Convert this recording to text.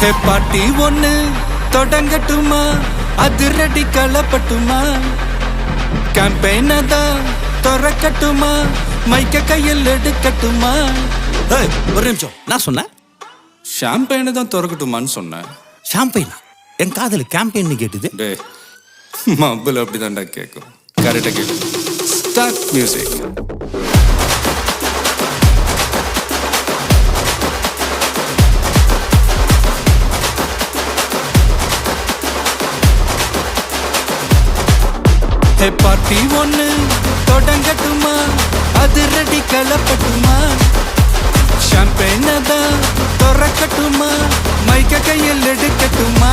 ஹே பாட்டி ஒண்ணு தொடங்கட்டுமா, அதிரடி களப்பட்டுமா, கேம்பெயின தான் திறக்கட்டுமா, மைக்க கையில் எடுக்கட்டுமா. ஒரு நிமிஷம், நான் சொன்னேன் ஷாம்பெயினை தான் திறக்கட்டுமான்னு சொன்னேன். ஷாம்பெயினா? என் காதல் கேம்பெயின் கேட்டுது. டே மப்பிள் அப்படிதான்டா கேட்கும். கரெக்டாக கேட்கு. Start music. ஹே பார்ட்டி ஒண்ணு தொடங்கட்டுமா, அதிரடி களப்பட்டுமா, ஷாம்பெயினை தான் திறக்கட்டுமா, மைக்க கையில் எடுக்கட்டுமா.